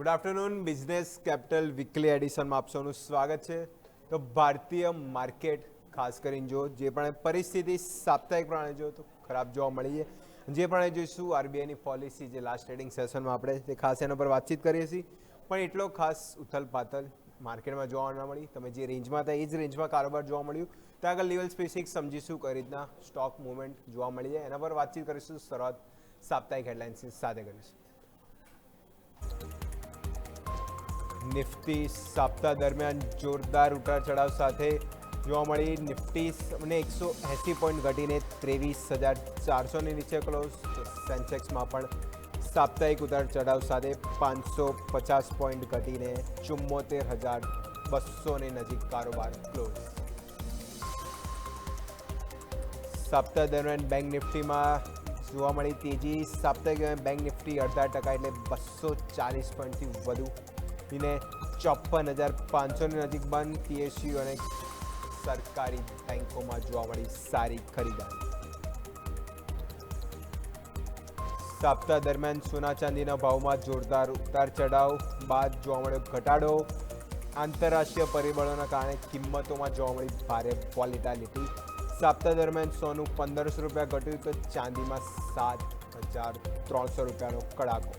Good afternoon business capital weekly એડિશનમાં આપ સૌનું સ્વાગત છે. તો ભારતીય માર્કેટ ખાસ કરીને જો જે પણ પરિસ્થિતિ સાપ્તાહિક પ્રમાણે જો તો ખરાબ જોવા મળી છે. જે પણ જોઈશું આરબીઆઈની પોલિસી જે લાસ્ટ ટ્રેડિંગ સેશનમાં આપણે તે ખાસ એના પર વાતચીત કરીએ છીએ, પણ એટલો ખાસ ઉથલ પાથલ માર્કેટમાં જોવા ના મળી. તમે જે રેન્જમાં હતા એ જ રેન્જમાં કારોબાર જોવા મળ્યું. ત્યાં આગળ લેવલ સ્પેસિફિક સમજીશું કઈ રીતના સ્ટોક મુવમેન્ટ જોવા મળી જાય એના પર વાતચીત કરીશું. શરૂઆત સાપ્તાહિક હેડલાઇન્સ સાથે કરીશું. નિફ્ટી સપ્તાહ દરમિયાન જોરદાર ઉતાર ચઢાવ સાથે જોવા મળી. નિફ્ટી 180 પોઈન્ટ ઘટીને 23,400ની નીચે ક્લોઝ. સેન્સેક્સમાં પણ સાપ્તાહિક ઉતાર ચઢાવ સાથે 550 પોઈન્ટ ઘટીને 74,200ની નજીક કારોબાર ક્લોઝ. સપ્તાહ દરમિયાન બેંક નિફ્ટીમાં જોવા મળી તેજી. સાપ્તાહિક બેંક નિફ્ટી 0.5% એટલે 240 પોઈન્ટથી વધુ ને 54,500ની નજીક બંધ. પીએસયુ અને સરકારી બેંકોમાં જોવા મળી સારી ખરીદારી. સપ્તાહ દરમિયાન સોના ચાંદીના ભાવમાં જોરદાર ઉતાર ચઢાવ બાદ જોવા મળ્યો ઘટાડો. આંતરરાષ્ટ્રીય પરિબળોના કારણે કિંમતોમાં જોવા મળી ભારે વોલેટિલિટી. સપ્તાહ દરમિયાન સોનું 1,500 રૂપિયા ઘટ્યું તો ચાંદીમાં 7,300 રૂપિયાનો કડાકો.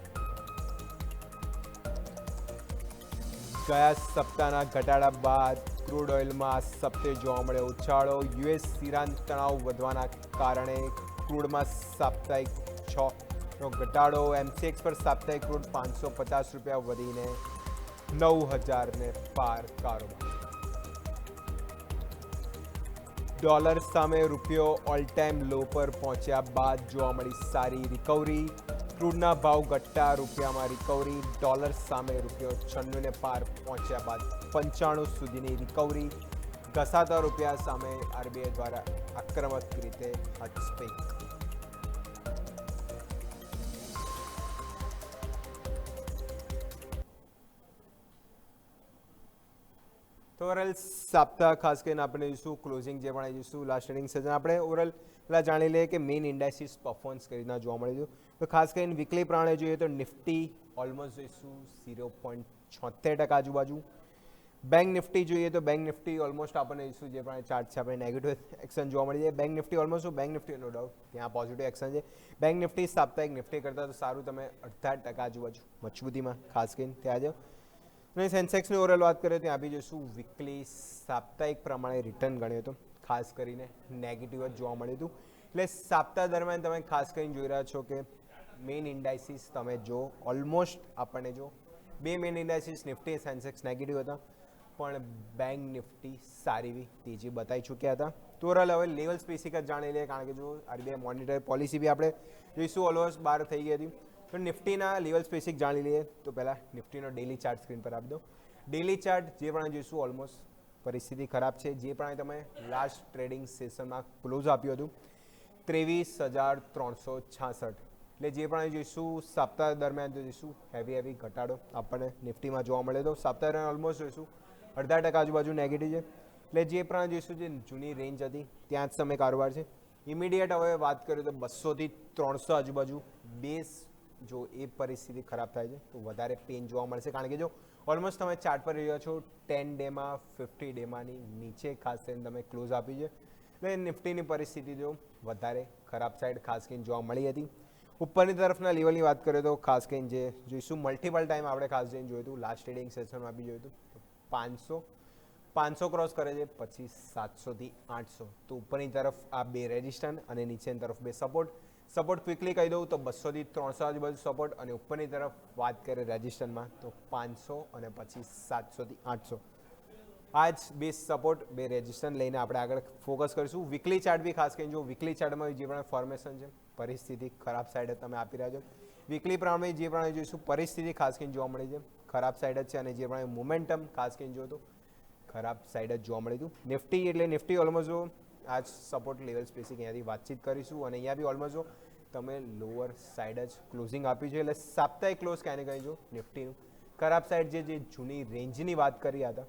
ગયા સપ્તાહના ઘટાડા બાદ ક્રૂડ ઓઇલમાં આ સપ્તાહે જોવા મળ્યો ઉછાળો. યુએસ ઈરાન તણાવ વધવાના કારણે ક્રૂડમાં સાપ્તાહિક 6નો ઘટાડો. એમસીએક્સ પર સાપ્તાહિક ક્રૂડ 550 રૂપિયા વધીને 9,000ને પાર કારોબાર. ડોલર સામે રૂપિયો ઓલ ટાઈમ લો પર પહોંચ્યા બાદ જોવા મળી સારી રિકવરી. ક્રૂડના ભાવ ઘટતા રૂપિયામાં રિકવરી. ડોલર સામે રૂપિયો 96ને પાર પહોંચ્યા બાદ 95 સુધીની રિકવરી. ઘસાતા રૂપિયા સામે આરબીઆઈ દ્વારા આક્રમક રીતે હસ્તક્ષેપ. તો ઓવરઓલ સપ્તાહ ખાસ કરીને આપણે જોઈશું ક્લોઝિંગ જે પણ જોઈશું લાસ્ટ ટ્રેડિંગ સેશન આપણે ઓવરઓલ પહેલાં જાણી લઈએ કે મેઇન ઇન્ડાઇસીસ પરફોર્મન્સ કઈ રીતના જોવા મળે છે. તો ખાસ કરીને વીકલી પ્રમાણે જોઈએ તો નિફ્ટી ઓલમોસ્ટ જોઈશું 0.76% આજુબાજુ. બેંક નિફ્ટી જોઈએ તો બેંક નિફ્ટી ઓલમોસ્ટ આપણને જોઈશું જે પણ ચાર્ટ છે આપણે નેગેટિવ એક્શન જોવા મળી જાય. Bank nifty almost bank nifty no doubt ત્યાં પોઝિટિવ એક્શન છે. બેંક નિફ્ટી સાપ્તાહિક નિફ્ટી કરતાં તો સારું તમે 0.5% આજુબાજુ મજબૂતીમાં ખાસ કરીને ત્યાં જાઓ. અને સેન્સેક્સની ઓવરઓલ વાત કરીએ ત્યાં બી જોઈશું વીકલી સાપ્તાહિક પ્રમાણે રિટર્ન ગણ્યું હતું ખાસ કરીને નેગેટિવ જ જોવા મળ્યું હતું. એટલે સપ્તાહ દરમિયાન તમે ખાસ કરીને જોઈ રહ્યા છો કે મેઇન ઇન્ડાઇસીસ તમે જો ઓલમોસ્ટ આપણને જો બે મેઇન ઇન્ડાઇસીસ નિફ્ટી સેન્સેક્સ નેગેટિવ હતા, પણ બેંક નિફ્ટી સારી એવી તેજી બતાવી ચૂક્યા હતા. તો ઓવરઓલ હવે લેવલ સ્પેસિફિક જ જાણી લઈએ કારણ કે જો આરબીઆઈ મોનિટરી પોલિસી બી આપણે જોઈશું ઓલમોસ્ટ બહાર થઈ ગઈ હતી. તો નિફ્ટીના લેવલ સ્પેસિફિક જાણી લઈએ તો પહેલાં નિફ્ટીનો ડેલી ચાર્ટ સ્ક્રીન પર આપી દો. ડેલી ચાર્ટ જે પણ જોઈશું ઓલમોસ્ટ પરિસ્થિતિ ખરાબ છે. જે પણ તમે લાસ્ટ ટ્રેડિંગ સેશનમાં ક્લોઝ આપ્યું હતું 23,366 એટલે જે પણ જોઈશું સપ્તાહ દરમિયાન જોઈશું હેવી ઘટાડો આપણને નિફ્ટીમાં જોવા મળે તો સપ્તાહ દરમિયાન ઓલમોસ્ટ જોઈશું 0.5% આજુબાજુ નેગેટિવ છે. એટલે જે પણ જોઈશું જે જૂની રેન્જ હતી ત્યાં જ સમય કારોબાર છે. ઇમિડિયેટ હવે વાત કરીએ તો 200થી 300 આજુબાજુ બેઝ જો એ પરિસ્થિતિ ખરાબ થાય છે તો વધારે પેન જોવા મળશે કારણ કે જો ઓલમોસ્ટ તમે ચાર્ટ પર રહ્યા છો 10 ડેમાં 50 ડેમાંની નીચે ખાસ કરીને તમે ક્લોઝ આપી છે. એટલે નિફ્ટીની પરિસ્થિતિ જો વધારે ખરાબ સાઈડ ખાસ કરીને જોવા મળી હતી. ઉપરની તરફના લેવલની વાત કરીએ તો ખાસ કરીને જે જોઈશું મલ્ટિપલ ટાઈમ આપણે ખાસ જઈને જોયું હતું લાસ્ટ ટ્રેડિંગ સેશનમાં બી જોયું હતું 500 ક્રોસ કરે છે પછી 700થી 800. તો ઉપરની તરફ આ બે રેઝિસ્ટન્સ અને નીચેની તરફ બે સપોર્ટ ક્વિકલી કહી દઉં તો 200થી 300 આજુબાજુ સપોર્ટ અને ઉપરની તરફ વાત કરીએ રેઝિસ્ટન્સમાં તો 500 અને પછી 700થી 800. આ જ બે સપોર્ટ બે રેઝિસ્ટન્સ લઈને આપણે આગળ ફોકસ કરીશું. વીકલી ચાર્ટ બી ખાસ કરીને જો વીકલી ચાર્ટમાં જે પણ ફોર્મેશન છે પરિસ્થિતિ ખરાબ સાઈડ તમે આપી રહ્યા છો. વીકલી પ્રમાણે જે પણ જોઈશું પરિસ્થિતિ ખાસ કરીને જોવા મળી છે ખરાબ સાઈડ જ છે અને જે પણ મોમેન્ટમ ખાસ કરીને જો તો ખરાબ સાઈડ જ જોવા મળ્યું હતું. નિફ્ટી એટલે નિફ્ટી ઓલમોસ્ટ જો આ જ સપોર્ટ લેવલ સ્પેસિફિક અહીંયાથી વાતચીત કરીશું અને અહીંયા બી ઓલમોસ્ટ જો તમે લોઅર સાઈડ જ ક્લોઝિંગ આપ્યું છે. એટલે સાપ્તાહિક ક્લોઝ ક્યાંને કહી જો નિફ્ટીનું ખરાબ સાઈડ જે જૂની રેન્જની વાત કરી હતા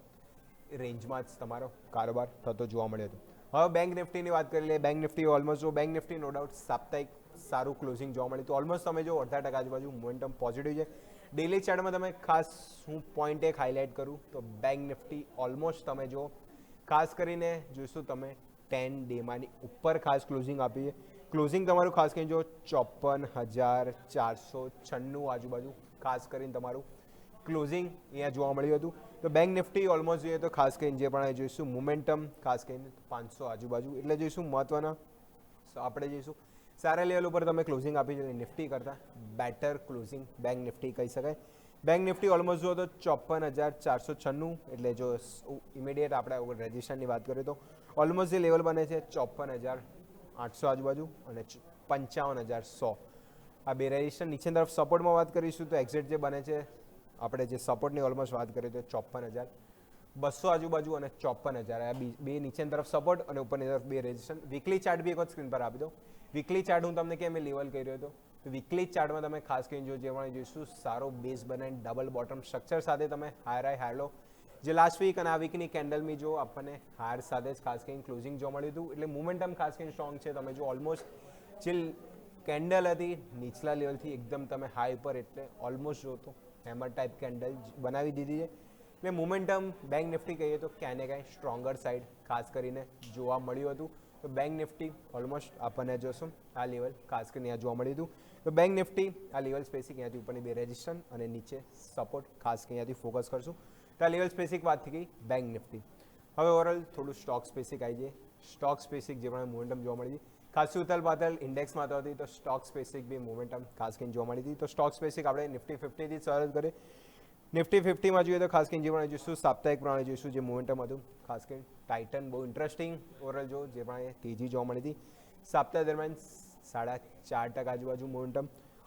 એ રેન્જમાં જ તમારો કારોબાર થતો જોવા મળ્યો હતો. હવે બેંક નિફ્ટીની વાત કરી લઈએ. બેંક નિફ્ટી ઓલમોસ્ટ જો બેંક નિફ્ટી નો ડાઉટ સાપ્તાહિક સારું ક્લોઝિંગ જોવા મળ્યું તો ઓલમોસ્ટ તમે જો 0.5% આજુબાજુ મોમેન્ટમ પોઝિટિવ છે. ડેલી ચાર્ટમાં તમે ખાસ હું પોઈન્ટ એક હાઇલાઇટ કરું તો બેંક નિફ્ટી ઓલમોસ્ટ તમે જો ખાસ કરીને જોઈશું તમે 10 ડેમાંની ઉપર ખાસ ક્લોઝિંગ આપી છે. ક્લોઝિંગ તમારું ખાસ કરીને જો 54,496 આજુબાજુ ખાસ કરીને તમારું ક્લોઝિંગ અહીંયા જોવા મળ્યું હતું. તો બેંક નિફ્ટી ઓલમોસ્ટ જોઈએ તો ખાસ કરીને જે પણ જોઈશું મોમેન્ટમ ખાસ કરીને 500 આજુબાજુ એટલે જોઈશું મહત્વના આપણે જોઈશું સારા લેવલ ઉપર તમે ક્લોઝિંગ આપી છે નિફ્ટી કરતાં બેટર ક્લોઝિંગ બેંક નિફ્ટી કહી શકાય. બેંક નિફ્ટી ઓલમોસ્ટ જુઓ તો 54,496 એટલે જો ઇમિડિયેટ આપણે રજિસ્ટ્રેશનની વાત કરીએ તો ઓલમોસ્ટ જે લેવલ બને છે 54,800 આજુબાજુ અને 55,100 આ બે રજિસ્ટ્રેશન નીચેની તરફ સપોર્ટમાં વાત કરીશું તો એક્ઝેક્ટ જે બને છે આપણે જે સપોર્ટની ઓલમોસ્ટ વાત કરીએ તો 54,200 આજુબાજુ અને 54,000 આ બે નીચેની તરફ સપોર્ટ અને ઉપરની તરફ બે રજિસ્ટ્રેશન. વીકલી ચાર્ટ બી એક વખત સ્ક્રીન પર આપી દો. વીકલી ચાર્ટ હું તમને કેમ લેવલ કરી રહ્યો હતો તો વીકલી ચાર્ટમાં તમે ખાસ કરીને જે જોઈશું સારો બેઝ બનાવીને ડબલ બોટમ સ્ટ્રક્ચર સાથે તમે હાયર લો. જે લાસ્ટ વીક અને આ વીકની કેન્ડલમી જો આપણને હાયર સાથે જ ખાસ કરીને ક્લોઝિંગ જોવા મળ્યું હતું એટલે મોમેન્ટમ ખાસ કરીને સ્ટ્રોંગ છે. તમે જો ઓલમોસ્ટ જે કેન્ડલ હતી નીચલા લેવલથી એકદમ તમે હાઈ પર એટલે ઓલમોસ્ટ જો તો હેમર ટાઈપ કેન્ડલ બનાવી દીધી છે એટલે મોમેન્ટમ બેંક નિફ્ટી કહીએ તો ક્યાંય ને ક્યાંય સ્ટ્રોંગર સાઈડ ખાસ કરીને જોવા મળ્યું હતું. તો બેંક નિફ્ટી ઓલમોસ્ટ આપણને જોશું આ લેવલ ખાસ કરીને અહીંયા જોવા મળ્યું હતું. તો બેંક નિફ્ટી આ લેવલ સ્પેસિક અહીંયાથી ઉપરની બે રેજિસ્ટ્રેશન અને નીચે સપોર્ટ ખાસ અહીંયાથી ફોકસ કરશું. તો આ લેવલ સ્પેસિક વાત થઈ ગઈ બેંક નિફ્ટી. હવે ઓવરઓલ થોડું સ્ટોક સ્પેસિક આવી જાય. સ્ટોક સ્પેસિક જે પણ મોમેન્ટમ જોવા મળી હતી ખાસ ઉથલ પાથલ ઇન્ડેક્સમાં તો હતી તો સ્ટોક સ્પેસિક બી મોમેન્ટમ ખાસ કરીને જોવા મળી હતી. તો સ્ટોક સ્પેસિક આપણે નિફ્ટી 50થી શરૂઆત કરીએ. નિફ્ટી 50માં જોઈએ તો ખાસ કરીને જે પણ જોઈશું સાપ્તાહિક પ્રમાણે જોઈશું જે મોમેન્ટમ હતું ખાસ કરીને ટાઇટન બહુ ઇન્ટરેસ્ટિંગ ઓવરઓલ જો જે પણ તેજી જોવા મળી હતી સપ્તાહ દરમિયાન 4.5% આજુબાજુ momentum.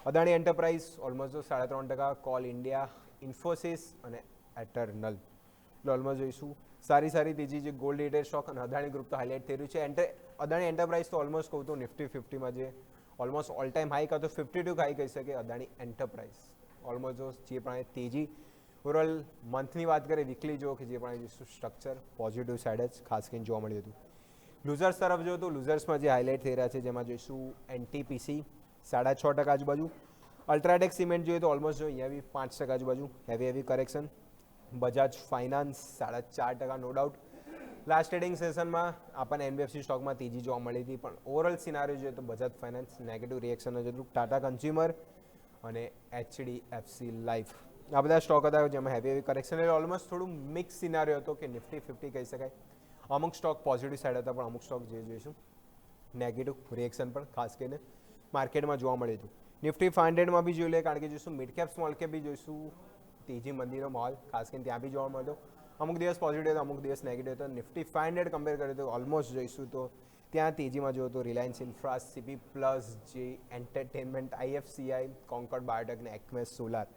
Adani enterprise almost 3.5%, call India, Infosys અને એટર્નલ એટલે ઓલમોસ્ટ જોઈશું સારી તેજી જે ગોલ્ડ રેટેડ સ્ટોક અને અદાણી ગ્રુપ તો હાઇલાઇટ થઈ રહ્યું છે. અદાણી એન્ટરપ્રાઇઝ તો ઓલમોસ્ટ કહું તો નિફ્ટી 50માં જે ઓલમોસ્ટ ઓલ ટાઈમ હાઈ કાં તો 52 હાઈ કહી શકે અદાણી એન્ટરપ્રાઇઝ ઓલમોસ્ટ જો જે પણ તેજી ઓવરઓલ મંથની વાત કરીએ વીકલી જો કે જે પણ સ્ટ્રક્ચર પોઝિટિવ સાઇડ જ ખાસ કરીને જોવા મળ્યું હતું. લૂઝર્સ તરફ જો તો લૂઝર્સમાં જે હાઇલાઇટ થઈ રહ્યા છે જેમાં જોઈશું એનટીપીસી 6.5% આજુબાજુ, અલ્ટ્રાટેક સિમેન્ટ જોઈએ તો ઓલમોસ્ટ જો અહીંયા બી 5% આજુબાજુ heavy correction. Bajaj finance 4.5% no doubt. Last trading સેશનમાં આપણને એનબીએફસી સ્ટોકમાં તેજી જોવા મળી હતી પણ ઓવરઓલ સિનારીઓ જોઈએ તો બજાજ ફાઇનાન્સ નેગેટિવ રિએક્શન જ હતું. ટાટા કન્ઝ્યુમર અને એચડીએફસી લાઈફ આ બધા સ્ટોક હતા જેમાં હેવી કરેક્શન એટલે ઓલમોસ્ટ થોડું મિક્સ સિનારીઓ હતો કે નિફ્ટી 50 કહી શકાય. અમુક સ્ટોક પોઝિટિવ સાઇડ હતા પણ અમુક સ્ટોક જે જોઈશું નેગેટિવ રિએક્શન પણ ખાસ કરીને માર્કેટમાં જોવા મળ્યું હતું. નિફ્ટી 500માં બી જોઈ લે કારણ કે જોઈશું મિડ કેપ સ્મોલ કેપ બી જોઈશું તેજી મંદીનો માહોલ ખાસ કરીને ત્યાં બી જોવા મળતો. અમુક દિવસ પોઝિટિવ હતો અમુક દિવસ નેગેટિવ હતો. નિફ્ટી 500 કમ્પેર કરીએ તો ઓલમોસ્ટ જોઈશું તો ત્યાં તેજીમાં જો તો રિલાયન્સ ઇન્ફ્રા, સીપી પ્લસ, જે એન્ટરટેનમેન્ટ, આઈએફસીઆઈ, કોન્કોર્ડ બાયોટેક અને એક્મેસ સોલાર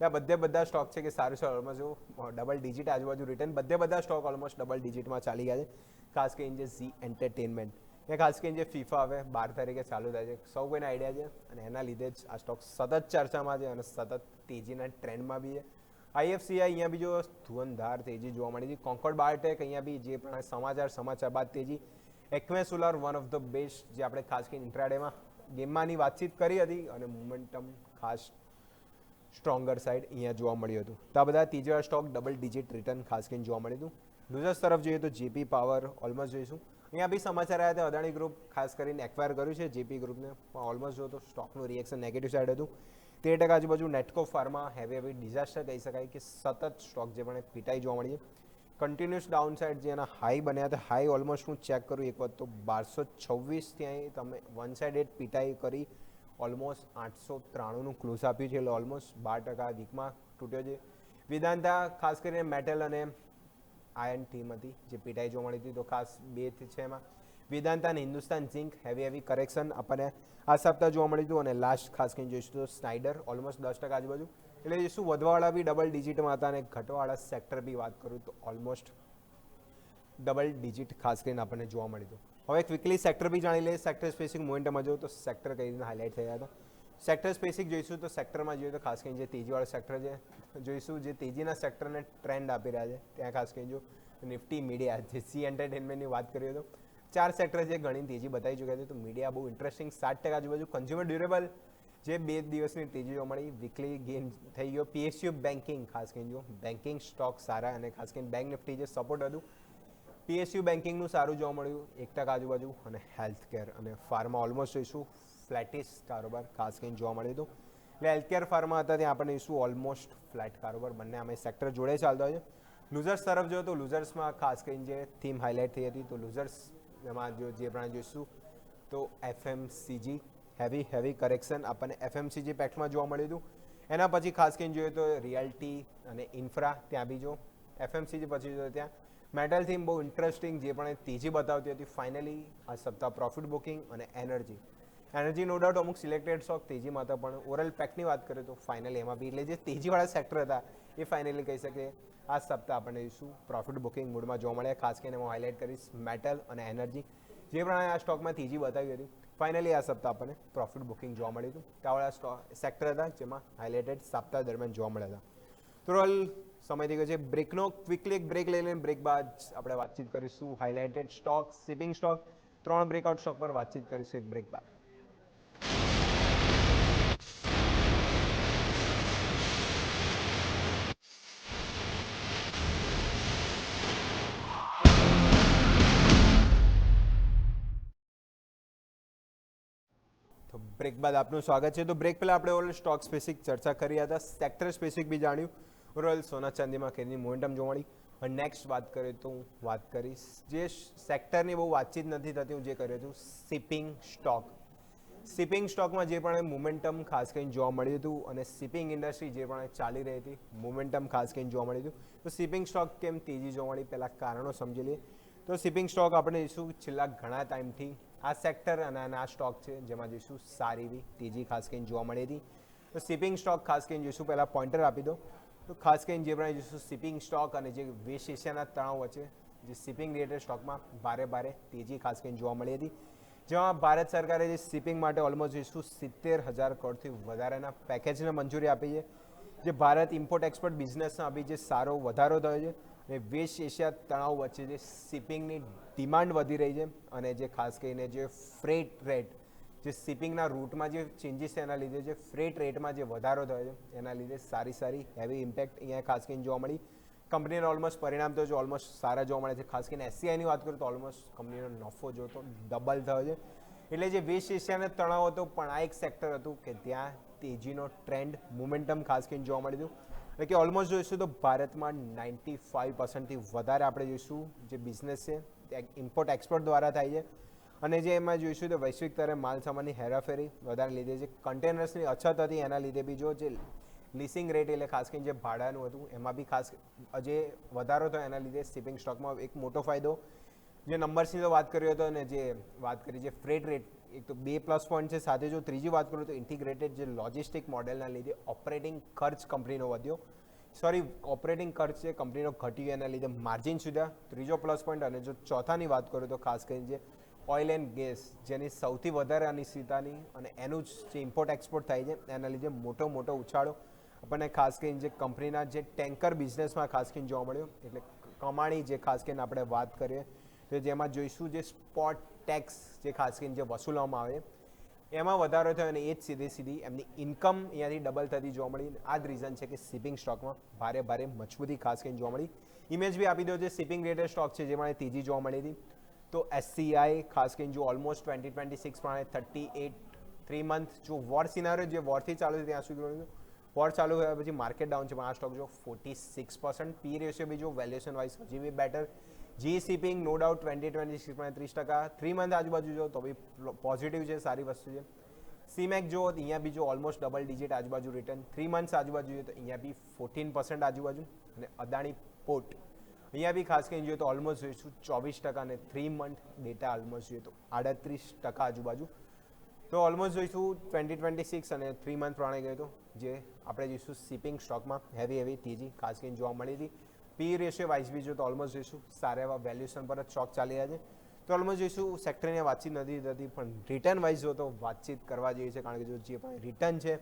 બધા સ્ટોક છે કે સારું છે ઓલમોસ્ટ જો ડબલ ડિજિટ આજુબાજુ રિટર્ન બધા સ્ટોક ઓલમોસ્ટ ડબલ ડિજિટમાં ચાલી ગયા છે. ખાસ કરીને જે ઝી એન્ટરટેનમેન્ટ એ ખાસ કરીને જે ફીફા હવે 12 તારીખે ચાલુ થાય છે સૌ કોઈને આઈડિયા છે અને એના લીધે જ આ સ્ટોક સતત ચર્ચામાં છે અને સતત તેજીના ટ્રેન્ડમાં બી છે. આઈએફસીઆઈ અહીંયા બી જો ધુવંધાર તેજી જોવા મળી હતી. કોન્કોર્ડ બાયોટેક અહીંયા બી જે પણ સમાચાર બાદ તેજી. Acme's solar one of the best જે આપણે ખાસ કરીને ઇન્ટ્રાડેમાં ગેમમાંની વાતચીત કરી હતી અને મોમેન્ટમ ખાસ સ્ટ્રોંગર સાઇડ અહીંયા જોવા મળ્યું હતું. તો આ બધા ત્રીજા સ્ટોક ડબલ ડિજિટ રિટર્ન ખાસ કરીને જોવા મળ્યું હતું. લૂઝર્સ તરફ જોઈએ તો જેપી પાવર ઓલમોસ્ટ જોઈશું અહીંયા બી સમાચાર આવ્યા હતા અદાણી ગ્રુપ ખાસ કરીને એક્વાયર કર્યું છે જેપી ગ્રુપને પણ ઓલમોસ્ટ જો તો સ્ટોકનું રિએક્શન નેગેટિવ સાઇડ હતું. 13% આજુબાજુ. નેટકો ફાર્મા હેવી ડિઝાસ્ટર કહી શકાય કે સતત સ્ટોક જે પણ પીટાઈ જોવા મળી છે. કન્ટિન્યુઅસ ડાઉન સાઇડ જે એના હાઈ બન્યા હતા હાઈ ઓલમોસ્ટ હું ચેક કરું એક વખત તો 1226 ત્યાં તમે વન સાઇડેડ પીટાઈ કરી ઓલમોસ્ટ 893નું ક્લોઝ આપ્યું છે એટલે ઓલમોસ્ટ 12% વીકમાં તૂટ્યો છે. વેદાંતા ખાસ કરીને મેટલ અને આયર્ન ટીમ હતી જે પીટાઈ જોવા મળી હતી તો ખાસ બે છે એમાં વેદાંતા અને હિન્દુસ્તાન ઝિંક હેવી કરેક્શન આપણને આ સપ્તાહ જોવા મળ્યું હતું અને લાસ્ટ ખાસ કરીને જોઈશું તો સ્નાઇડર ઓલમોસ્ટ 10% આજુબાજુ એટલે જોઈશું વધવાવાળા બી ડબલ ડિજિટમાં હતા અને ઘટવાવાળા સેક્ટર બી વાત કરું તો ઓલમોસ્ટ ડબલ ડિજિટ ખાસ કરીને આપણને જોવા મળ્યું હતું. હવે એક વીકલી સેક્ટર બી જાણી લઈએ. સેક્ટર સ્પેસિક મોમેન્ટમાં જો તો સેક્ટર કઈ રીતે હાઇલાઇટ થયા હતા. સેક્ટર સ્પેસિક જોઈશું તો સેક્ટરમાં જોઈએ તો ખાસ કરીને જે તેજીવાળા સેક્ટર છે જોઈશું જે તેજીના સેક્ટરને ટ્રેન્ડ આપી રહ્યા છે ત્યાં ખાસ કરીને જો નિફ્ટી મીડિયા જે સી એન્ટરટેનમેન્ટની વાત કરીએ તો 4 સેક્ટર જે ઘણી તેજી બતાવી ચૂક્યા છે તો મીડિયા બહુ ઇન્ટરેસ્ટિંગ 7% આજુબાજુ. કન્ઝ્યુમર ડ્યુરેબલ જે 2 દિવસની તેજી જોવા મળી, વીકલી ગેઇન થઈ ગયો. પીએસયુ બેન્કિંગ ખાસ કરીને જો બેન્કિંગ સ્ટોક સારા અને ખાસ કરીને બેંક નિફ્ટી જે સપોર્ટ હતું પીએસયુ બેન્કિંગનું સારું જોવા મળ્યું 1% આજુબાજુ, અને હેલ્થ કેર અને ફાર્મા ઓલમોસ્ટ જોઈશું ફ્લેટિશ કારોબાર ખાસ કરીને જોવા મળ્યું હતું. એટલે હેલ્થકેર ફાર્મા હતા ત્યાં આપણને જોઈશું ઓલમોસ્ટ ફ્લેટ કારોબાર, બંને અમે સેક્ટર જોડે ચાલતા હોય છે. લૂઝર્સ તરફ જો તો લૂઝર્સમાં ખાસ કરીને જે થીમ હાઇલાઇટ થઈ હતી તો લૂઝર્સ એમાં જો જે પ્રમાણે જોઈશું તો એફએમસીજી હેવી કરેક્શન આપણને એફએમસીજી પેક્ટમાં જોવા મળ્યું હતું. એના પછી ખાસ કરીને જોઈએ તો રિયાલ્ટી અને ઇન્ફ્રા ત્યાં બી જો એફએમસીજી પછી જો ત્યાં મેટલ થીમ બહુ ઇન્ટરેસ્ટિંગ જે પણ તેજી બતાવતી હતી. ફાઇનલી આ સપ્તાહ પ્રોફિટ બુકિંગ અને એનર્જી નો ડાઉટ અમુક સિલેક્ટેડ સ્ટોક તેજીમાં હતા, પણ ઓવરઓલ પેકની વાત કરીએ તો ફાઇનલી એમાં બી એટલે જે તેજીવાળા સેક્ટર હતા એ ફાઇનલી કહી શકીએ આ સપ્તાહ આપણને શું પ્રોફિટ બુકિંગ મૂડમાં જોવા મળ્યા. ખાસ કરીને હું હાઇલાઇટ કરીશ મેટલ અને એનર્જી જે પ્રમાણે આ સ્ટોકમાં તેજી બતાવી હતી. ફાઇનલી આ સપ્તાહ આપણને પ્રોફિટ બુકિંગ જોવા મળ્યું હતું. ત્યાંવાળા સ્ટોક સેક્ટર હતા જેમાં હાઇલાઇટેડ સપ્તાહ દરમિયાન જોવા મળ્યા હતા. તો રોલ સમય થઈ ગયો છે બ્રેકનો. ક્વિકલી એક બ્રેક લઈ લઈને બ્રેક બાદ આપણે વાતચીત કરીશું highlighted stock, shipping stock, 3 breakout stock પર વાતચીત કરીશું એક બ્રેક બાદ. તો બ્રેક બાદ આપનું સ્વાગત છે. તો બ્રેક પહેલાં આપણે ઓલ સ્ટોક સ્પેસિફિક ચર્ચા કરી હતા, સેક્ટર સ્પેસિફિક બી જાણ્યું. ઓવરઓલ સોના ચાંદીમાં કેની મોમેન્ટમ જોવા મળી. અને નેક્સ્ટ વાત કરીએ તો હું વાત કરીશ જે સેક્ટરની બહુ વાતચીત નથી થતી, હું જે કર્યું હતું શિપિંગ સ્ટોક. શિપિંગ સ્ટોકમાં જે પણ મોમેન્ટમ ખાસ કરીને જોવા મળ્યું હતું અને શિપિંગ ઇન્ડસ્ટ્રી જે પણ ચાલી રહી હતી મોમેન્ટમ ખાસ કરીને જોવા મળ્યું હતું. તો શિપિંગ સ્ટોક કેમ તેજી જોવા મળી પહેલાં કારણો સમજી લઈએ. તો શિપિંગ સ્ટોક આપણે જોઈશું છેલ્લા ઘણા ટાઈમથી આ સેક્ટર અને આ સ્ટોક છે જેમાં જોઈશું સારી એવી તેજી ખાસ કરીને જોવા મળી હતી. તો શિપિંગ સ્ટોક ખાસ કરીને જોઈશું પહેલાં પોઈન્ટર આપી દો તો ખાસ કરીને જે પ્રમાણે જોઈશું શિપિંગ સ્ટોક અને જે વેસ્ટ એશિયાના તણાવ વચ્ચે જે શિપિંગ રિલેટેડ સ્ટોકમાં ભારે તેજી ખાસ કરીને જોવા મળી હતી. જેમાં ભારત સરકારે જે શિપિંગ માટે ઓલમોસ્ટ જોઈશું 70,000 કરોડથી વધારાના પેકેજને મંજૂરી આપી છે. જે ભારત ઇમ્પોર્ટ એક્સપોર્ટ બિઝનેસમાં બી જે સારો વધારો થયો છે અને વેસ્ટ એશિયા તણાવ વચ્ચે જે શિપિંગની ડિમાન્ડ વધી રહી છે અને જે ખાસ કરીને જે ફ્રેટ રેટ જે શિપિંગના રૂટમાં જે ચેન્જીસ છે એના લીધે જે ફ્રેટ રેટમાં જે વધારો થયો છે એના લીધે સારી હેવી ઇમ્પેક્ટ અહીંયા ખાસ કરીને જોવા મળી. કંપનીનો ઓલમોસ્ટ પરિણામ તો જો ઓલમોસ્ટ સારા જોવા મળે છે. ખાસ કરીને એસસીઆઈની વાત કરું તો ઓલમોસ્ટ કંપનીનો નફો જો તો ડબલ થયો છે. એટલે જે વેસ્ટ એશિયાને તણાવ હતો પણ આ એક સેક્ટર હતું કે ત્યાં તેજીનો ટ્રેન્ડ મોમેન્ટમ ખાસ કરીને જોવા મળ્યું હતું. એટલે કે ઓલમોસ્ટ જોઈશું તો ભારતમાં 95%થી વધારે આપણે જોઈશું જે બિઝનેસ છે તે ઇમ્પોર્ટ એક્સપોર્ટ દ્વારા થાય છે. અને જે એમાં જોઈશું તો વૈશ્વિક સ્તરે માલ સામાનની હેરાફેરી વધારે લીધે જે કન્ટેનર્સની અછત હતી એના લીધે બી જો જે લીસિંગ રેટ એટલે ખાસ કરીને જે ભાડાનું હતું એમાં બી ખાસ જે વધારો થયો એના લીધે શિપિંગ સ્ટોકમાં એક મોટો ફાયદો. જે નંબર્સની તો વાત કરી હતો અને જે વાત કરી જે ફ્રેટ રેટ એક તો 2 પ્લસ પોઈન્ટ છે. સાથે જો ત્રીજી વાત કરું તો ઇન્ટિગ્રેટેડ જે લોજિસ્ટિક મોડેલના લીધે ઓપરેટિંગ ખર્ચ કંપનીનો વધ્યો. ઓપરેટિંગ ખર્ચ છે કંપનીનો ઘટ્યો એના લીધે માર્જિન સુધા ત્રીજો પ્લસ પોઈન્ટ. અને જો ચોથાની વાત કરું તો ખાસ કરીને જે ઓઇલ એન્ડ ગેસ જેની સૌથી વધારે અનિશ્ચિતતાની અને એનું જે ઇમ્પોર્ટ એક્સપોર્ટ થાય છે એના લીધે મોટો ઉછાળો આપણને ખાસ કરીને જે કંપનીના જે ટેન્કર બિઝનેસમાં ખાસ કરીને જોવા મળ્યો. એટલે કમાણી જે ખાસ કરીને આપણે વાત કરીએ તો જેમાં જોઈશું જે સ્પોટ ટેક્સ જે ખાસ કરીને જે વસૂલવામાં આવે એમાં વધારો થયો અને એ જ સીધી એમની ઇન્કમ અહીંયાથી ડબલ થતી જોવા મળી. આ જ રીઝન છે કે શિપિંગ સ્ટોકમાં ભારે મજબૂતી ખાસ કરીને જોવા મળી. ઇમેજ બી આપી દો જે શિપિંગ રિલેટેડ સ્ટોક છે જેમાં તેજી જોવા મળી હતી. તો એસસીઆઈ ખાસ કરીને જો ઓલમોસ્ટ 2026 પ્રમાણે 38 3 મંથ જો વોર સિનારિયો જે વોરથી ચાલુ છે ત્યાં સુધી વોર ચાલુ થયા પછી માર્કેટ ડાઉન છે પણ આ સ્ટોક જો 46%. પી રેશિયો બી જો વેલ્યુએશન વાઇઝ હજી બી better. G shipping no doubt 2026 30%. 3 month આજુબાજુ જો તો બી પોઝિટિવ છે, સારી વસ્તુ છે. સીમેક જો અહીંયા બી જો ઓલમોસ્ટ ડબલ ડિજિટ આજુબાજુ રિટર્ન 3 મંથ્સ આજુબાજુ જોઈએ તો અહીંયા બી 14% આજુબાજુ. અને અદાણી પોર્ટ અહીંયા બી ખાસ કરીને જોઈએ તો ઓલમોસ્ટ જોઈશું 24% અને 3 મંથ ડેટા ઓલમોસ્ટ જોઈએ તો 38% આજુબાજુ. તો ઓલમોસ્ટ જોઈશું 2026 અને 3 મંથ પ્રમાણે ગયો તો જે આપણે જોઈશું શિપિંગ સ્ટોકમાં હેવી તેજી ખાસ કરીને જોવા મળી હતી. પી રેશિયો વાઇઝ બી જો તો ઓલમોસ્ટ જોઈશું સારા એવા વેલ્યુએશન પર જ સ્ટોક ચાલી રહ્યા છે. તો ઓલમોસ્ટ જોઈશું સેક્ટરની વાતચીત નથી થતી પણ રિટર્ન વાઇઝ જો તો વાતચીત કરવા જેવી છે. કારણ કે જો જે પણ રિટર્ન છે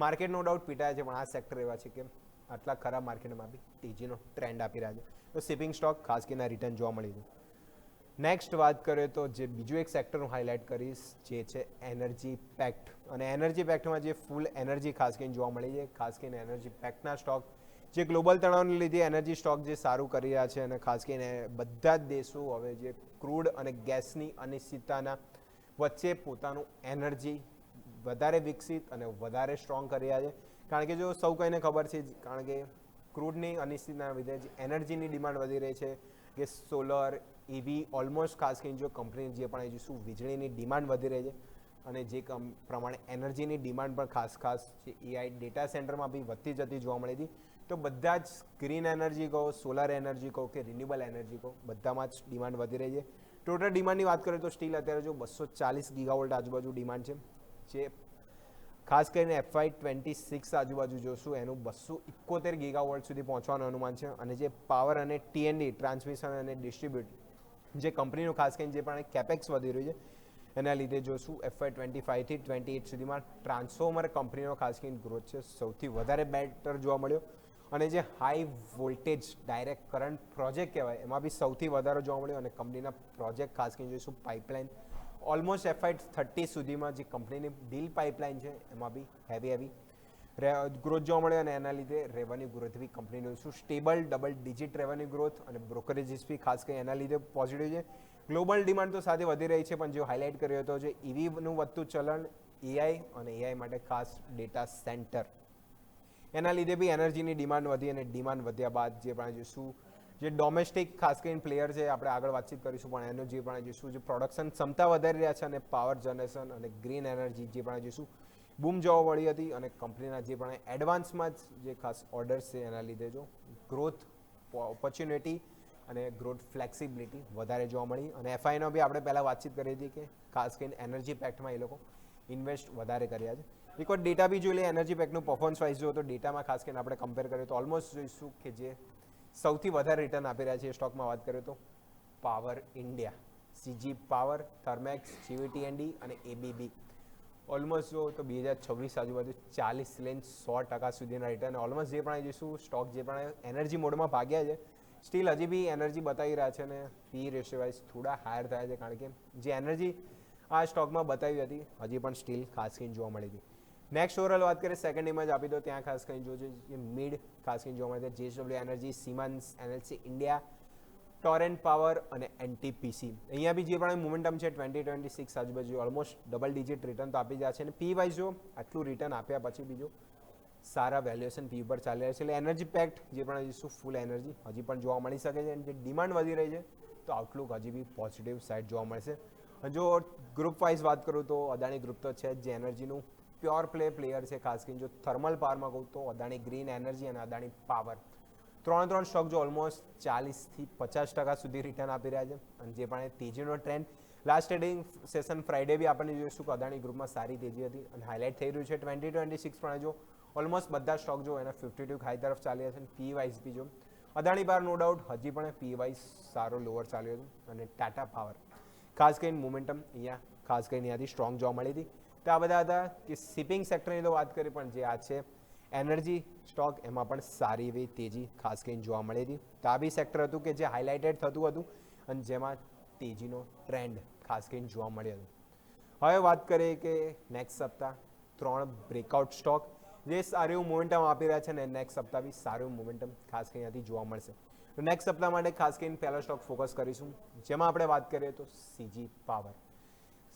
માર્કેટ નો ડાઉટ પીટાય છે પણ આ સેક્ટર એવા છે કે આટલા ખરાબ માર્કેટમાં બી તેજીનો ટ્રેન્ડ આપી રહ્યા છે. તો શિપિંગ સ્ટોક ખાસ કરીને રિટર્ન જોવા મળી હતું. નેક્સ્ટ વાત કરીએ તો જે બીજું એક સેક્ટર હું હાઇલાઇટ કરીશ જે છે એનર્જી પેક્ટ, અને એનર્જી પેક્ટમાં જે ફૂલ એનર્જી ખાસ કરીને જોવા મળી છે, ખાસ કરીને એનર્જી પેક્ટના સ્ટોક જે ગ્લોબલ તણાવને લીધે એનર્જી સ્ટોક જે સારું કરી રહ્યા છે, અને ખાસ કરીને બધા જ દેશો હવે જે ક્રૂડ અને ગેસની અનિશ્ચિતતાના વચ્ચે પોતાનું એનર્જી વધારે વિકસિત અને વધારે સ્ટ્રોંગ કરી રહ્યા છે. કારણ કે જો સૌ કોઈને ખબર છે, કારણ કે ક્રૂડની અનિશ્ચિતતાના લીધે જે એનર્જીની ડિમાન્ડ વધી રહી છે, કે સોલર EV ઓલમોસ્ટ ખાસ કરીને જો કંપની જે પણ જોઈશું વીજળીની ડિમાન્ડ વધી રહી છે, અને જે પ્રમાણે એનર્જીની ડિમાન્ડ પણ ખાસ જે AI ડેટા સેન્ટરમાં બી વધતી જતી જોવા મળી હતી. તો બધા જ ગ્રીન એનર્જી કહો, સોલર એનર્જી કહો કે રિન્યુએબલ એનર્જી કહો, બધામાં જ ડિમાન્ડ વધી રહી છે. ટોટલ ડિમાન્ડની વાત કરીએ તો સ્ટીલ અત્યારે જો 240 ગીગાવોલ્ટ આજુબાજુ ડિમાન્ડ છે, જે ખાસ કરીને FY26 આજુબાજુ જોશું એનું 271 ગીગાવોલ્ટ સુધી પહોંચવાનું અનુમાન છે. અને જે પાવર અને T&D ટ્રાન્સમિશન અને ડિસ્ટ્રીબ્યુટ જે કંપનીનું ખાસ કરીને જે પણ કેપેક્સ વધી રહ્યું છે એના લીધે જોશું FY25 થી 28 સુધીમાં ટ્રાન્સફોર્મર કંપનીનો ખાસ કરીને ગ્રોથ છે સૌથી વધારે બેટર જોવા મળ્યો. અને જે high voltage direct current project કહેવાય એમાં બી સૌથી વધારે જોવા મળ્યો. અને કંપનીના પ્રોજેક્ટ ખાસ કરીને જોઈશું પાઇપલાઇન ઓલમોસ્ટ FY30 સુધીમાં જે કંપનીની ડીલ પાઇપલાઇન છે એમાં બી હેવી ગ્રોથ જોવા મળે. અને એના લીધે રેવન્યુ ગ્રોથ બી કંપનીનું શું stable double digit revenue growth, અને બ્રોકરેજીસ બી ખાસ કરીને એના લીધે પોઝિટિવ છે. ગ્લોબલ ડિમાન્ડ તો સાથે વધી રહી છે, પણ જે હાઇલાઇટ કર્યો હતો જે EVનું વધતું ચલણ, AI અને AI માટે ખાસ ડેટા સેન્ટર, એના લીધે બી એનર્જીની ડિમાન્ડ વધી. અને ડિમાન્ડ વધ્યા બાદ જે પણ જોઈશું જે ડોમેસ્ટિક ખાસ કરીને પ્લેયર છે, આપણે આગળ વાતચીત કરીશું, પણ એનું જે પણ જોઈશું જે પ્રોડક્શન ક્ષમતા વધારી રહ્યા છે, અને પાવર જનરેશન અને ગ્રીન એનર્જી જે પણ જોઈશું બૂમ જોવા મળી હતી. અને કંપનીના જે પણ એડવાન્સમાં જે ખાસ ઓર્ડર્સ છે એના લીધે જો ગ્રોથ ઓપોર્ચ્યુનિટી અને ગ્રોથ ફ્લેક્સિબિલિટી વધારે જોવા મળી. અને FIનો બી આપણે પહેલાં વાતચીત કરી હતી કે ખાસ કરીને એનર્જી પેક્ટમાં એ લોકો ઇન્વેસ્ટ વધારે કર્યા છે. એકવાર ડેટા બી જોઈ લઈએ એનર્જી પેકનું પરફોર્મન્સ વાઇઝ જો તો ડેટામાં ખાસ કરીને આપણે કમ્પેર કરીએ તો ઓલમોસ્ટ જોઈશું કે જે સૌથી વધારે રિટર્ન આપી રહ્યા છે એ સ્ટોકમાં વાત કરીએ તો power India, CG power, Thermax, GVT&D અને ABB ઓલમોસ્ટ જો તો 2026 આજુબાજુ 40 લઈને 100% સુધીના રિટર્ન. ઓલમોસ્ટ જે પણ જોઈશું સ્ટોક જે પણ એનર્જી મોડમાં ભાગ્યા છે સ્ટીલ હજી બી એનર્જી બતાવી રહ્યા છે, અને PE રેશિયો વાઇઝ થોડા હાયર થયા છે, કારણ કે જે એનર્જી આ સ્ટોકમાં બતાવી હતી હજી પણ સ્ટીલ ખાસ કરીને જોવા મળી હતી. નેક્સ્ટ ઓવરઓલ વાત કરીએ સેકન્ડ ઇમેજ આપી દો, ત્યાં ખાસ કરીને જોજો જે મિડ ખાસ કરીને જોવા મળે છે JSW energy, Siemens, NLC India, Torrent power અને NTPC. અહીંયા બી જે પણ મોમેન્ટમ છે 2026 આજુબાજુ ઓલમોસ્ટ ડબલ ડિજિટ રિટર્ન તો આપી રહ્યા છે. અને પી વાઇઝ જો આટલું રિટર્ન આપ્યા પછી બીજું સારા વેલ્યુએશન પી પર ચાલી રહ્યા છે. એટલે એનર્જી પેક્ટ જે પણ શું ફૂલ એનર્જી હજી પણ જોવા મળી શકે છે. અને જે ડિમાન્ડ વધી રહી છે તો આઉટલુક હજી બી પોઝિટિવ સાઇડ જોવા મળશે. જો ગ્રુપ વાઇઝ વાત કરું તો અદાણી ગ્રુપ તો છે જે એનર્જીનું પ્યોર પ્લેયર છે. ખાસ કરીને જો થર્મલ પાવરમાં કહું તો અદાણી ગ્રીન એનર્જી અને અદાણી પાવર ત્રણ સ્ટોક જો ઓલમોસ્ટ 40 થી 50% સુધી રિટર્ન આપી રહ્યા છે. અને જે પણ તેજીનો trend last trading session Friday બી આપણને જોઈશું કે અદાણી ગ્રુપમાં સારી તેજી હતી અને હાઇલાઇટ થઈ રહ્યું છે 2026 પણ જો ઓલમોસ્ટ બધા સ્ટોક જો એના 52 હાઈ તરફ ચાલી રહ્યા છે. અને પી વાઇઝ બી જો અદાણી પાવર નો ડાઉટ હજી પણ પી વાઇઝ સારો લોઅર ચાલ્યો હતો. અને ટાટા પાવર ખાસ કરીને મોમેન્ટમ અહીંયા ખાસ કરીને અહીંયાથી સ્ટ્રોંગ જોવા મળી હતી. તો આ બધા હતા કે શિપિંગ સેક્ટરની તો વાત કરી, પણ જે આ છે એનર્જી સ્ટોક એમાં પણ સારી એવી તેજી ખાસ કરીને જોવા મળી હતી. તો આ બી સેક્ટર હતું કે જે હાઇલાઇટેડ થતું હતું અને જેમાં તેજીનો ટ્રેન્ડ ખાસ કરીને જોવા મળ્યો હતો. હવે વાત કરીએ કે નેક્સ્ટ સપ્તાહ 3 બ્રેકઆઉટ સ્ટોક જે સારું એવું મોમેન્ટમ આપી રહ્યા છે, અને નેક્સ્ટ સપ્તાહ બી સારું મોમેન્ટમ ખાસ કરીને અહીંયાથી જોવા મળશે. તો નેક્સ્ટ સપ્તાહ માટે ખાસ કરીને પહેલો સ્ટોક ફોકસ કરીશું, જેમાં આપણે વાત કરીએ તો CG પાવર.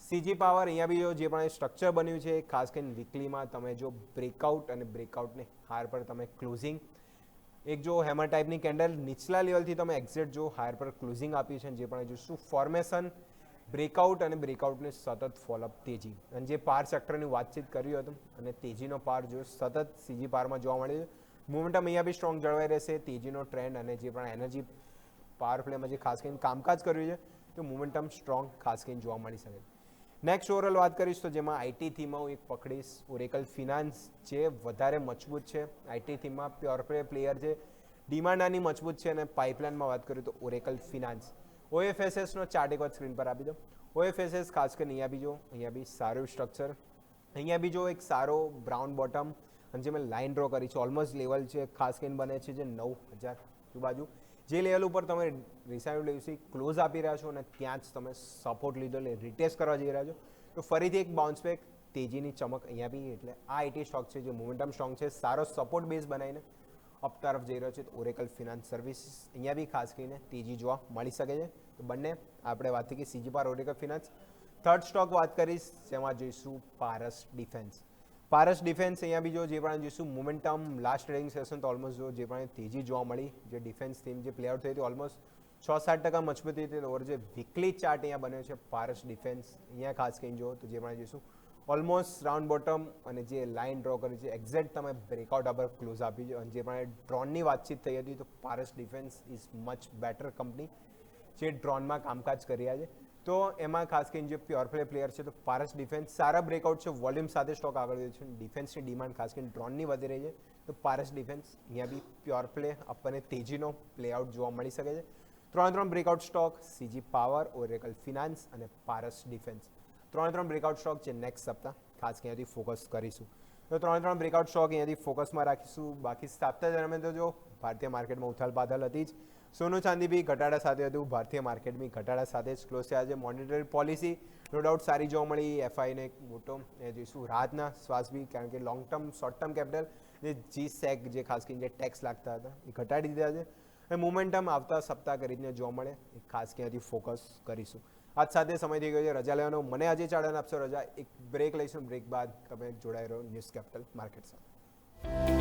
CG પાવર અહીંયા બી જે પણ સ્ટ્રક્ચર બન્યું છે ખાસ કરીને વીકલીમાં તમે જો બ્રેકઆઉટ અને બ્રેકઆઉટને હાર પર તમે ક્લોઝિંગ એક જો હેમર ટાઈપની કેન્ડલ નીચલા લેવલથી તમે એક્ઝેક્ટ જો હાયર પર ક્લોઝિંગ આપ્યું છે. જે પણ જોશું ફોર્મેશન બ્રેકઆઉટ અને બ્રેકઆઉટને સતત ફોલોઅપ તેજી, અને જે પાર સેક્ટરની વાતચીત કર્યું હતું અને તેજીનો પાર જો સતત CG પારમાં જોવા મળે છે. મોમેન્ટમ અહીંયા બી સ્ટ્રોંગ જળવાઈ રહેશે. તેજીનો ટ્રેન્ડ અને જે પણ એનર્જી પાવર પ્લેમાં જે ખાસ કરીને કામકાજ કર્યું છે તો મોમેન્ટમ સ્ટ્રોંગ ખાસ કરીને જોવા મળી શકે. નેક્સ્ટ ઓવરઓલ વાત કરીશ તો જેમાં આઈટી થીમમાં હું એક પકડીશ ઓરેકલ ફિનાન્સ, જે વધારે મજબૂત છે. આઈટી થીમમાં પ્યોર પ્લેયર છે, ડિમાન્ડ આની મજબૂત છે. અને પાઇપલાઇનમાં વાત કરીએ તો ઓરેકલ ફિનાન્સ. OFSSનો ચાર્ટ એકવાર સ્ક્રીન પર આપી દો. OFSS ખાસ કરીને અહીંયા બી જો અહીંયા બી સારું સ્ટ્રક્ચર, અહીંયા બી જો એક સારો બ્રાઉન બોટમ, અને જે મેં લાઇન ડ્રો કરી છે ઓલમોસ્ટ લેવલ છે ખાસ કરીને બને છે જે 9000 આજુબાજુ, જે લેવલ ઉપર તમે રિસેન્ટ દિવસથી ક્લોઝ આપી રહ્યા છો અને ત્યાં જ તમે સપોર્ટ લીધો એટલે રિટેસ્ટ કરવા જઈ રહ્યા છો તો ફરીથી એક બાઉન્સ બેક તેજીની ચમક અહીંયા બી એટલે આ આઈટી સ્ટોક છે જે મોમેન્ટમ સ્ટ્રોંગ છે સારો સપોર્ટ બેઝ બનાવીને અપ તરફ જઈ રહ્યો છે તો ઓરેકલ ફિનાન્સ સર્વિસીસ અહીંયા બી ખાસ કરીને તેજી જોવા મળી શકે છે તો બંને આપણે વાત થઈ કે સીજી પાર ઓરેકલ ફિનાન્સ થર્ડ સ્ટોક વાત કરીશ જેમાં જોઈશું પારસ ડિફેન્સ અહીંયા બી જો જે પ્રમાણે જોઈશું મોમેન્ટમ લાસ્ટ ટ્રેડિંગ સેશન તો ઓલમોસ્ટ જો જે પ્રમાણે તેજી જોવા મળી જે ડિફેન્સ થીમ જે પ્લે આઉટ થઈ હતી ઓલમોસ્ટ 6-7% મજબૂતી હતી ઓર જે વીકલી ચાર્ટ અહીંયા બન્યો છે પારસ ડિફેન્સ અહીંયા ખાસ કરીને જો તો જે પ્રમાણે જોઈશું ઓલમોસ્ટ રાઉન્ડ બોટમ અને જે લાઇન ડ્રો કરી છે એક્ઝેક્ટ તમે બ્રેકઆઉટ ઉપર ક્લોઝ આપી છે અને જે પ્રમાણે ડ્રોનની વાતચીત થઈ હતી તો Paras defence is much better company જે ડ્રોનમાં કામકાજ કરી રહ્યા છે તો એમાં ખાસ કરીને જે પ્યોર પ્લે પ્લેયર છે તો પારસ ડિફેન્સ સારા બ્રેકઆઉટ છે વોલ્યુમ સાથે સ્ટોક આગળ વધ્યો છે ડિફેન્સની ડિમાન્ડ ખાસ કરીને ડ્રોનની વધી રહી છે તો પારસ ડિફેન્સ અહીંયા બી પ્યોર પ્લે આપણને તેજીનો પ્લેઆઉટ જોવા મળી શકે છે ત્રણ breakout stock CG power Oracle finance અને પારસ ડિફેન્સ ત્રણ બ્રેકઆઉટ સ્ટોક જે નેક્સ્ટ સપ્તાહ ખાસ અહીંયાથી ફોકસ કરીશું તો ત્રણ બ્રેકઆઉટ સ્ટોક અહીંયાથી ફોકસમાં રાખીશું બાકી સપ્તાહ દરમિયાન તો જો ભારતીય માર્કેટમાં ઉથલ પાથલ હતી જ સોનું ચાંદી બી ઘટાડા સાથે હતું ભારતીય માર્કેટ બી ઘટાડા સાથે જ ક્લોઝ થયા છે મોનેટરી પોલિસી નો ડાઉટ સારી જોવા મળી એફઆઈને એક મોટો એ જોઈશું રાહતના શ્વાસ બી કારણ કે long term short term capital જે જી સેક જે ખાસ કરીને જે ટેક્સ લાગતા હતા એ ઘટાડી દીધા છે અને મોમેન્ટમ આવતા સપ્તાહ કરીને જોવા મળે એ ખાસ ક્યાંથી ફોકસ કરીશું આજ સાથે સમય થઈ ગયો છે રજા લેવાનો મને આજે ચાળન આપશો રજા એક બ્રેક લઈશું બ્રેક બાદ તમે જોડાઈ રહો ન્યૂઝ કેપિટલ માર્કેટ સાથે